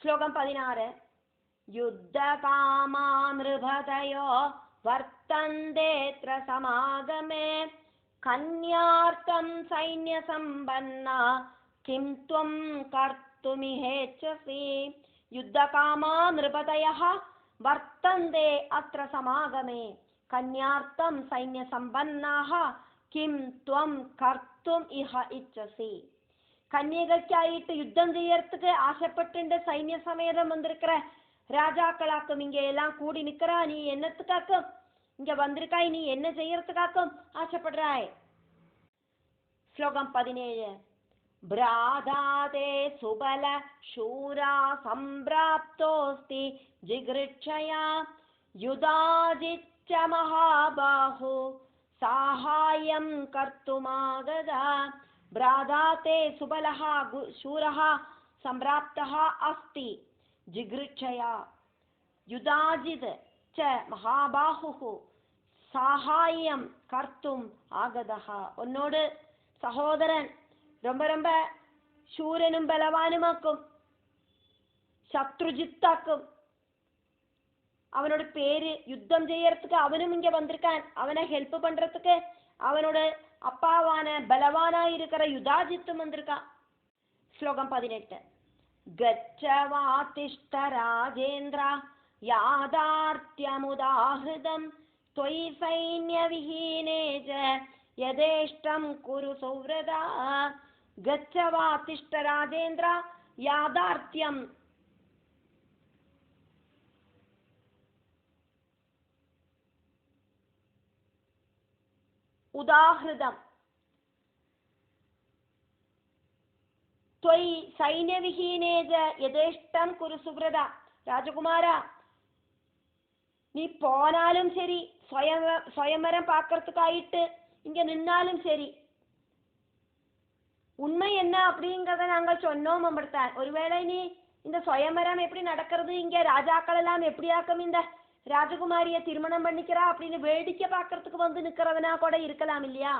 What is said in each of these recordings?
ശ്ലോകം 16. യുദ്ധകാമാ നൃപതയോ വർത്തന്തേത്ര സമാഗമേ കന്യാർത്ഥം സൈന്യസമ്പന്ന കിം ത്വം കർത്തുമിഹേച്ഛസി. യുദ്ധകാമാ നൃപതയഃ വർത്തന്തേ അത്ര സമാഗമേ കന്യാർത്ഥം സൈന്യസമ്പന്നാഃ കിം ത്വം കർത്തും ഇഹ ഇച്ഛസി. கன்னிகைக்காயிட்டு யுத்தம் செய்யறதுக்கு ஆசைப்பட்டு சைன்ய சமேதம் வந்திருக்கிற ராஜாக்களாக்கும் இங்க எல்லாம் கூடி நிக்கிறா, நீ என்னத்துக்காக்கும் இங்க வந்திருக்காய், நீ என்ன செய்யறதுக்காக்கும் ஆசைப்படுறாய். ஸ்லோகம் 17. பிராதாதே சுபல சூரா சம்பிராப்தோஸ்தி ஜிகிருட்சயா யுதாஜிச்ச மகாபாஹு சாஹாயம் கர்த்துமாகதா. பிராதாதே சுபலஹ சூரஹ சம்பிராப்தஹ அஸ்தி ஜிகிருட்சயா யுதாஜித் ச மகாபாஹு சாஹாயம் கர்த்தும் ஆகதஹ. உன்னோடு சகோதரன் ரொம்ப ரொம்ப சூரனும் பலவானுமாக்கும், சத்ருஜித்தாக்கும். அவனோட பேரு யுத்தம் செய்யறதுக்கு அவனும் இங்க வந்திருக்கான். அவனை ஹெல்ப் பண்றதுக்கு அவனோட அப்பாவான பலவானா இருக்கிற யுதாஜித்தும் வந்திருக்கான். ஸ்லோகம் 18. கச்சவா திஷ்ட ராஜேந்திர யாதார்த்யமுதாஹிருதம் त्वयि सैन्यविहीने च यदेष्टं कुरु सौव्रता. गच्छ वा तिष्ठ राजेन्द्र यादार्त्यम् उदाहृतम् त्वयि सैन्यविहीने च यदेष्टं कुरु सुव्रता. ராஜகுமாரா, நீ போனாலும் சரி, சுயமரம் பார்க்கறதுக்காயிட்டு இங்க நின்னாலும் சரி, உண்மை என்ன அப்படிங்கிறத நாங்கள் சொன்னோம் அம்படுத்தான். ஒருவேளை நீ இந்த சுயமரம் எப்படி நடக்கிறது, இங்க ராஜாக்கள் எல்லாம் எப்படியாக்கும் இந்த ராஜகுமாரிய திருமணம் பண்ணிக்கிறா அப்படின்னு வேடிக்கை பார்க்கறதுக்கு வந்து நிக்கிறவனா கூட இருக்கலாம் இல்லையா.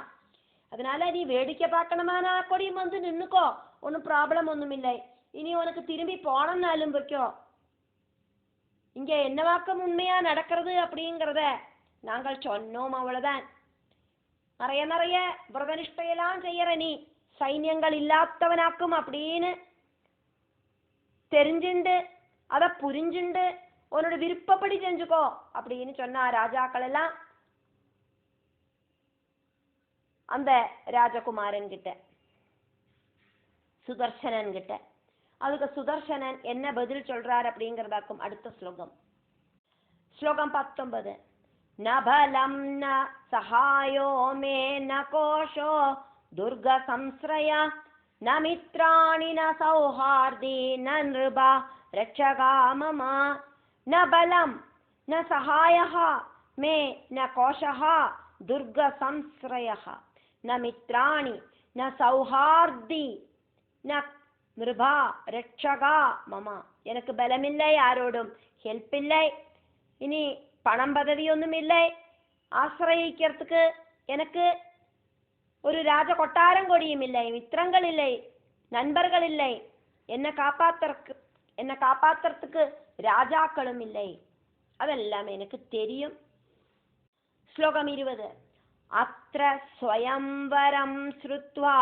அதனால நீ வேடிக்கை பார்க்கணுமானா கூடயும் வந்து நின்னுக்கோ, ஒன்றும் ப்ராப்ளம் ஒன்றும் இல்லை. இனி உனக்கு திரும்பி போனோம்னாலும் வைக்கோ, இங்க என்னவாக்கம் உண்மையா நடக்கிறது அப்படிங்கிறத நாங்கள் சொன்னோம், அவ்வளவுதான். நிறைய நிறைய விரதனிஷ்டையெல்லாம் செய்யற நீ சைன்யங்கள் இல்லாதவனாக்கும் அப்படின்னு தெரிஞ்சுண்டு அதை புரிஞ்சுண்டு உன்னோட விருப்பப்படி செஞ்சுக்கோ அப்படின்னு சொன்னா ராஜாக்கள் எல்லாம் அந்த ராஜகுமாரன் கிட்ட, சுதர்சனன் கிட்ட. அதுக்கு சுதர்சனன் என்ன பதில் சொல்றார் அப்படிங்கிறதாக்கும் அடுத்த ஸ்லோகம். ஸ்லோகம் 19. ந பலம் ந சகாயோ மே ந கோஷோ துர்க சம்ஸ்ரய ந மித்ராணி ந சௌஹார்தி ந நிருபா ரட்சகா மம. ந பலம் ந சகாயः மே ந கோஷः துர்க சம்ஸ்ரயः ந மித்ராணி ந சௌஹார்தி ந நிருபா ரட்சகா மமா. எனக்கு பலமில்லை, யாரோடும் ஹெல்ப் இல்லை, இனி பணம் பதவி ஒன்றும் இல்லை, ஆசிரயிக்கிறதுக்கு எனக்கு ஒரு ராஜ கொட்டாரம் கொடியும் இல்லை, மித்திரங்கள் இல்லை, நண்பர்கள் இல்லை, என்னை காப்பாத்துறதுக்கு ராஜாக்களும் இல்லை, அதெல்லாம் எனக்கு தெரியும். ஸ்லோகம் 20. அத்ர ஸ்வயம்வரம் ஸ்ருத்வா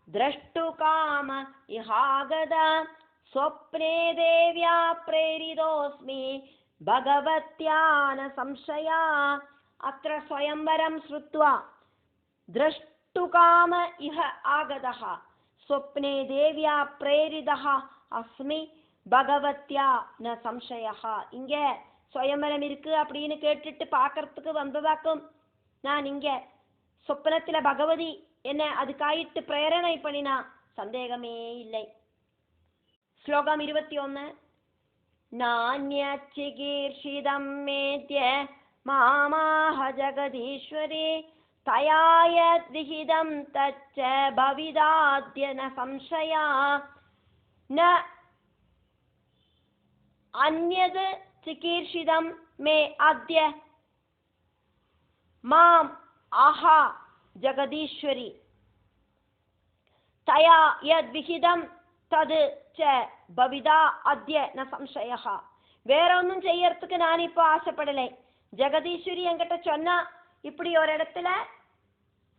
द्रष्टुकाम इहागदा स्वप्ने देव्या प्रेरितोऽस्मि भगवत्या न संशया. अत्र स्वयंवरं श्रुत्वा द्रष्टुकाम इह आगतः स्वप्ने देव्या प्रेरितः अस्मि भगवत्या न संशयः. இங்க ஸ்வயம்வரம் இருக்கு அப்படின்னு கேட்டுட்டு பார்க்கறதுக்கு வந்ததாக்கும் நான் இங்க சொப்பனத்துல பகவதி என்ன அதுக்காயிட்டு பிரேரணை பண்ணினா சந்தேகமே இல்லை. ஸ்லோகம் 21. நான்யச்சிகீர்ஷிதம் மேத்ய மாமாஹ ஜகதீஸ்வரி தயாயத் விஹிதம் தச்ச பவிதாத்ய ந சம்சயா. ந அன்யத் சிகீர்ஷிதம் மே அத்ய மாம் ஆஹா ஜகதீஸ்வரி தயா யத் விஹிதம் தது யச்ச பவிதா அத்ய ந சம்சயா. வேற ஒன்றும் செய்யறதுக்கு நான் இப்போ ஆசைப்படலை. ஜெகதீஸ்வரி என்கிட்ட சொன்னா இப்படி ஒரு இடத்துல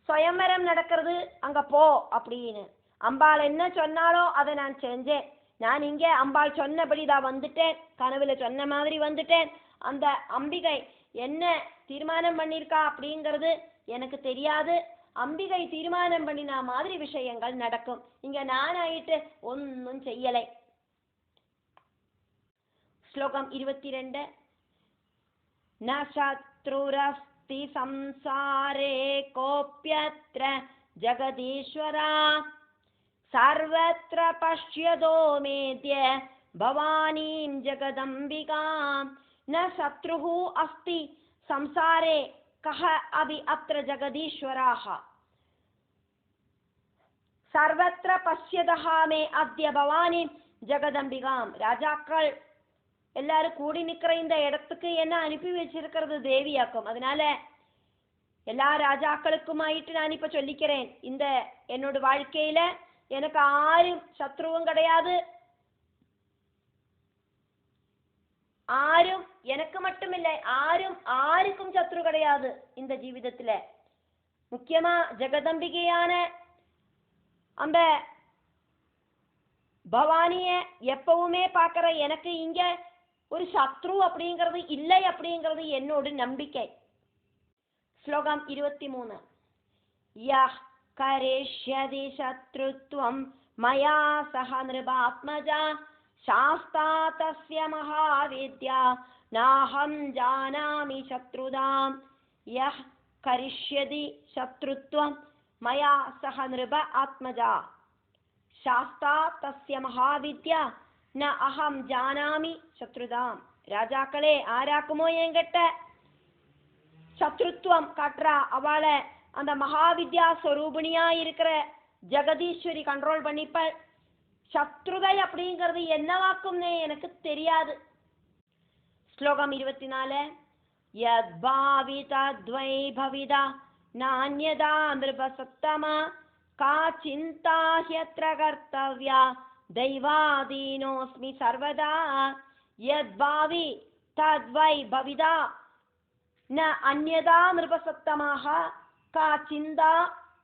சுயம்பரம் நடக்கிறது, அங்க போ அப்படின்னு. அம்பாள் என்ன சொன்னாலோ அதை நான் செஞ்சேன். நான் இங்கே அம்பாள் சொன்னபடி தான் வந்துட்டேன், கனவுல சொன்ன மாதிரி வந்துட்டேன். அந்த அம்பிகை என்ன தீர்மானம் பண்ணியிருக்கா அப்படிங்கிறது எனக்கு தெரியாது. அம்பிகை தீர்மானம் பண்ணின மாதிரி விஷயங்கள் நடக்கும். இங்க நான் ஆயிட்டு ஒன்னும் செய்யலை. ஸ்லோகம் 22. ந சத்ருரஸ்தி சம்சாரே கோப்யத்ர ஜகதீஸ்வரா சர்வத்ர பஷ்யதோ மேத்ய பவானீம் ஜகதம்பிகாம். ந சத்ருஹு அஸ்தி சம்சாரே கஹ அபி அத்ர ஜகதீஸ்வராஹ சர்வத்ர பஷ்யதஹ மே அத்ய பவானீம் ஜகதம்பிகாம். ராஜாக்கள் எல்லாரும் கூடி நிற்கிற இந்த இடத்துக்கு என்ன அனுப்பி வச்சிருக்கிறது தேவியாக்கும். அதனால எல்லா ராஜாக்களுக்குமாயிட்டு நான் இப்ப சொல்லிக்கிறேன், இந்த என்னோட வாழ்க்கையில எனக்கு ஆரும் சத்ருவும் கிடையாது. ஆரும் எனக்கு மட்டுமில்லை, ஆருக்கும் சத்ரு கிடையாது இந்த ஜீவிதத்துல. முக்கியமா ஜெகதம்பிகையான அந்த பவானிய எப்பவுமே பார்க்கிற எனக்கு இங்க ஒரு சத்ரு அப்படிங்கிறது இல்லை அப்படிங்கிறது என்னோட நம்பிக்கை. ஸ்லோகம் 23. யஹ் கரிஷ்யதி சத்ருத்வம் மயா சஹ நிருபாத்மஜா சாஸ்தா தஸ்ய மகாவித்யா நாஹம் ஜானாமி சத்ருதாம். யஹ் கரிஷ்யதி சத்ருத்வம் மயா சஹ நிருப ஆத்மஜா சாஸ்தா தஸ்ய மகாவித்யா ந அஹம் ஜானாமி சத்ருதாம். ராஜாக்களே ஆராக்குமோ என்கிட்ட சத்ருத்வம் காட்டுறா, அவளை அந்த மகாவித்யா ஸ்வரூபிணியா இருக்கிற ஜெகதீஸ்வரி கண்ட்ரோல் பண்ணிப்ப. சத்ருதை அப்படிங்கிறது என்னவாக்கும்னே எனக்கு தெரியாது. ஸ்லோகம் 24. யத்பாவி தத்வை பவிதா நான்யதா நிருபசத்தமா கா சிந்தா ஹ்யத்ர கர்த்தவ்யா தெய்வாதீனோஸ்மி சர்வதா. யத்பாவி தத்வை பவிதா ந அன்யதா நிருபசத்தமாக கா சிந்தா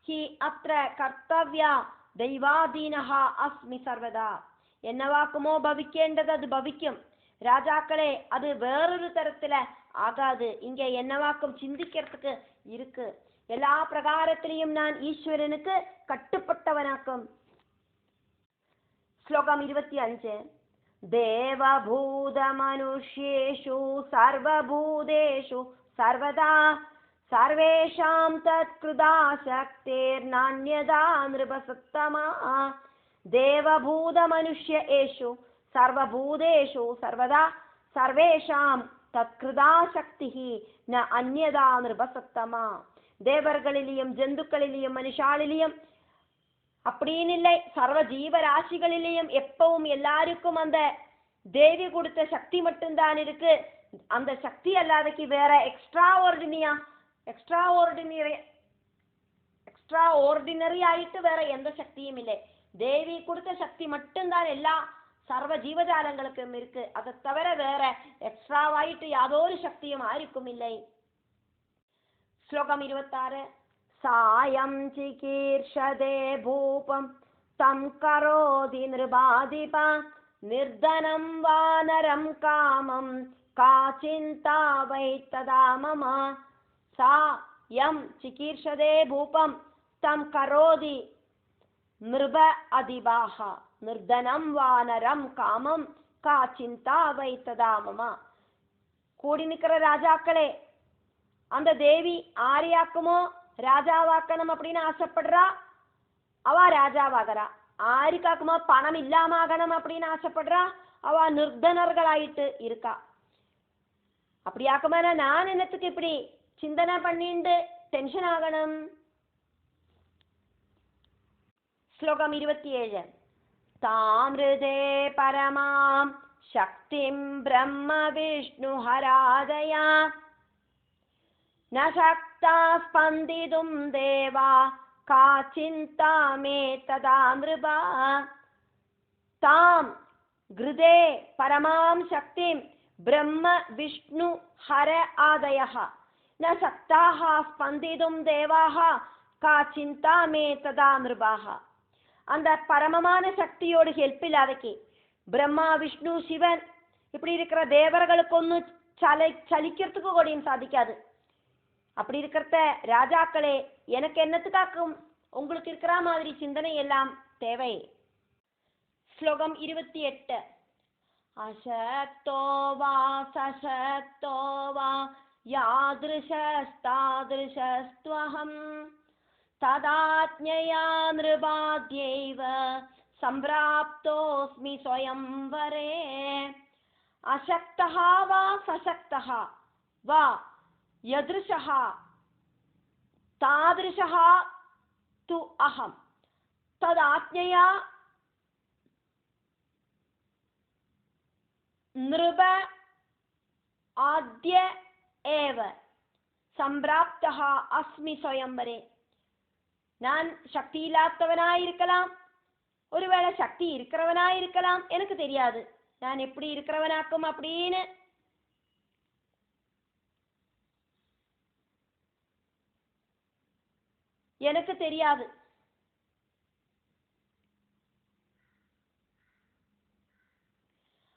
ஹி அத்ர கர்த்தவ்யா தெய்வாதீனஹ அஸ்மி சர்வதா. என்னவாக்குமோ பவிக்கேண்டது அது பவிக்கும். ராஜாக்களே அது வேறொரு தரத்துல ஆகாது. இங்க என்னவாக்கும் சிந்திக்கிறதுக்கு இருக்கு. எல்லா பிரகாரத்திலையும் நான் ஈஸ்வரனுக்கு கட்டுப்பட்டவனாக்கும். ஸ்லோகம் 25. தேவபூத மனுஷ்யேஷு சர்வபூதேஷு சர்வதா சர்வேஷாம் தத்கிருதா சக்தேர் நான்யதா நிருபசத்தமா. தேவபூத மனுஷ்யேஷு சர்வபூதேஷு சர்வதா சர்வேஷாம் தத்கிருதா சக்திஹி ந அன்யதா நிருபசத்தமா. தேவர்களிலேயும் ஜந்துக்களிலேயும் மனுஷாலிலேயும் அப்படின்னு இல்லை, சர்வ ஜீவராசிகளிலேயும் எப்பவும் எல்லாருக்கும் அந்த தேவி கொடுத்த சக்தி மட்டும்தான் இருக்கு. அந்த சக்தி அல்லாதக்கு வேற எக்ஸ்ட்ரா ஆர்டினரி ஆயிட்டு வேற எந்த சக்தியும் இல்லை. தேவி கொடுத்த சக்தி மட்டும்தான் எல்லா சர்வ ஜீவஜாலங்களுக்கும் இருக்கு. அதை தவிர வேற எக்ஸ்ட்ராவாயிட்டு யாதொரு சக்தியும் யாருக்கும் இல்லை. ஸ்லோகம் 26. சாயம் சிகீர்ஷதே பூபம் தம் கரோதி நிருபாதிபா நிர்தனம் வானரம் காமம் கா சிந்தா வை ததா மம. சாயம் சிகீர்ஷதே பூபம் தம் கரோதி நிருப அதிபாஹ நிர்தனம் வானரம் காமம் கா சிந்தா வை ததா மம. கூடி நிற்கிற ராஜாக்களே, அந்த தேவி ஆரியாக்குமோ ராஜாவாக்கணும் அப்படின்னு ஆசைப்படுறா, அவ ராஜாவாகிறா. ஆரிக்காக்குமோ பணம் இல்லாம ஆகணும் அப்படின்னு ஆசைப்படுறா, அவ நிர்தனர்களாயிட்டு இருக்கா. அப்படியாக்குமா நான் என்னத்துக்கு இப்படி சிந்தனை பண்ணிட்டு டென்ஷன் ஆகணும். ஸ்லோகம் 27. தாமிருதே பரமாம் சக்திம் பிரம்ம விஷ்ணு ஹராதயா ந சக்தா ஸ்பந்திதும் தேவா கா சிந்தா மே ததா நிருபா. தாம் கிருதே பரமாம் சக்திம் பிரம்ம விஷ்ணு ஹர ஆதயः ந சக்தாः ஸ்பந்திதும் தேவாः கா சிந்தா மே ததா நிருபாः. அந்த பரமமான சக்தியோடு ஹெல்ப் இல்லாதக்கே பிரம்மா விஷ்ணு சிவன் இப்படி இருக்கிற தேவர்களுக்கு ஒன்றும் சலிக்கிறதுக்கு கூடயும் சாதிக்காது. அப்படி இருக்கிறத ராஜாக்களே எனக்கு என்னத்துக்காக்கும் உங்களுக்கு இருக்கிற மாதிரி சிந்தனை எல்லாம் தேவை. ஸ்லோகம் 28. அசக்தோ வா சசக்தோ வா யாத்ருஷஸ்தாத்ருஷஸ்த்வஹம் ததாத்ஞயா நிருபாத்யைவ சம்பிராப்தோஸ்மி ஸ்வயம்வரே. அசக்தः வா சசக்தः வா யத்ருஷः தாத்ருஷः து அஹம் ததாத்ஞயா நிருப ஆத்ய ஏவ சம்பிராப்தः அஸ்மி ஸ்வயம்வரே. நான் சக்தி இல்லாதவனாயிருக்கலாம், ஒருவேளை சக்தி இருக்கிறவனாயிருக்கலாம், எனக்கு தெரியாது. நான் எப்படி இருக்கிறவனாக்கும் அப்படின்னு எனக்கு தெரியாது.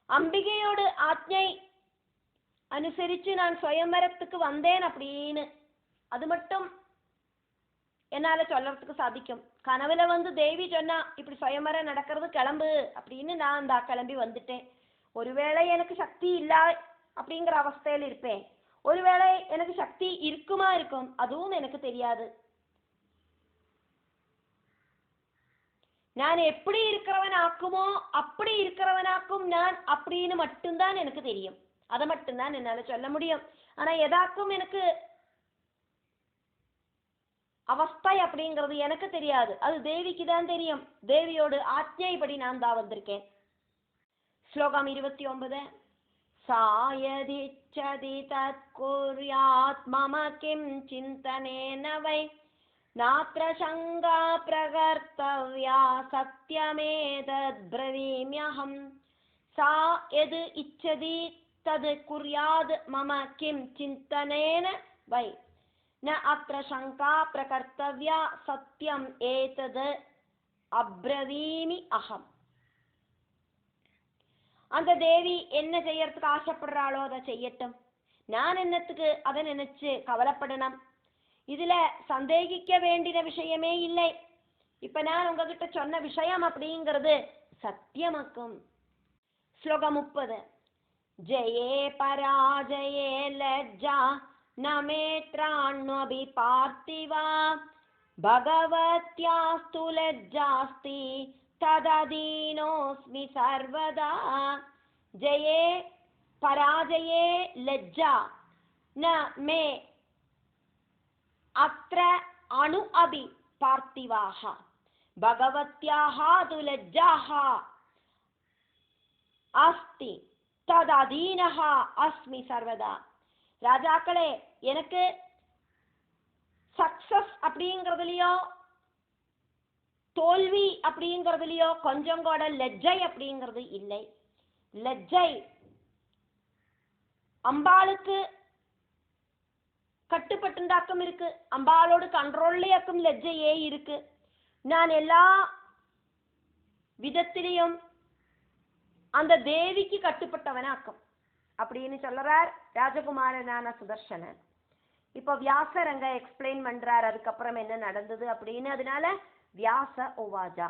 அம்பிகையோடு ஆജ്ഞை அனுசரிச்சு நான் சுயம்பரத்துக்கு வந்தேன் அப்படின்னு அது மட்டும் என்னால சொல்லறதுக்கு சாதிக்கும். கனவுல வந்து தேவி சொன்னா இப்படி சுயம்பரம் நடக்கிறது கிளம்பு அப்படின்னு நான் அந்த கிளம்பி வந்துட்டேன். ஒருவேளை எனக்கு சக்தி இல்ல அப்படிங்கிற அவஸ்தையில் இருப்பேன், ஒருவேளை எனக்கு சக்தி இருக்குமா இருக்கும், அதுவும் எனக்கு தெரியாது. நான் எப்படி இருக்கிறவனாக்குமோ அப்படி இருக்கிறவனாக்கும் நான் அப்படின்னு மட்டும்தான் எனக்கு தெரியும். அதை மட்டும்தான் என்னால சொல்ல முடியும். ஆனா எதாக்கும் எனக்கு அவஸ்தை அப்படிங்கிறது எனக்கு தெரியாது, அது தேவிக்கு தான் தெரியும். தேவியோடு ஆజ్ఞைப்படி நான் தான் வந்திருக்கேன். ஸ்லோகம் 29. சாயதிச்சதி தத் குர்யாத் மம கிம் சிந்தனேன வை நாத்ர சங்கா பிரகர்த்தவ்யா சத்யமேதத் ப்ரவீம்யஹம். சா எது இச்சதி தத் குர்யாத் மம கிம் சிந்தனேன வை ந அத்ர சங்கா பிரகர்த்தவ்யா சத்யம் ஏதத் அப்ரவீமி அஹம். அந்த தேவி என்ன செய்யறதுக்கு ஆசைப்படுறாளோ அதை செய்யட்டும், நான் என்னத்துக்கு அதை நினைச்சு கவலைப்படணும். இதுல சந்தேகிக்க வேண்டிய விஷயமே இல்லை. இப்ப நான் உங்ககிட்ட சொன்ன விஷயம் அப்படிங்கிறது சத்தியமாக்கும். ஸ்லோகம் 30. ஜெயே பராஜயே லஜ்ஜா நமேத்ராண்வபி பார்த்திவா பகவத்யாஸ்து லஜ்ஜாஸ்தி தததீனோஸ்மி சர்வதா. ஜெயே பராஜயே லஜ்ஜா ந மே அத்ர அணு அபி பார்த்திவாஹ பகவத்யாஹ து லஜ்ஜாஹ அஸ்தி தததீனஹ அஸ்மி சர்வதா. ராஜாக்களே எனக்கு சக்சஸ் அப்படிங்கிறதுலயோ தோல்வி அப்படிங்கிறதுலயோ கொஞ்சம் கூட லஜ்ஜை அப்படிங்கிறது இல்லை. லஜ்ஜை அம்பாளுக்கு கட்டுப்பட்டுண்டாக்கும் இருக்கு, அம்பாளோடு கண்ட்ரோல்லையாக்கும் லஜ்ஜையே இருக்கு. நான் எல்லா விதத்திலையும் அந்த தேவிக்கு கட்டுப்பட்டவனாக்கும் அப்படின்னு சொல்றார் ராஜகுமாரனான சுதர்சனன். இப்போ வியாசர் அங்க எக்ஸ்பிளைன் பண்றார் அதுக்கப்புறம் என்ன நடந்தது அப்படின்னு. அதனால வியாச உவாஜா.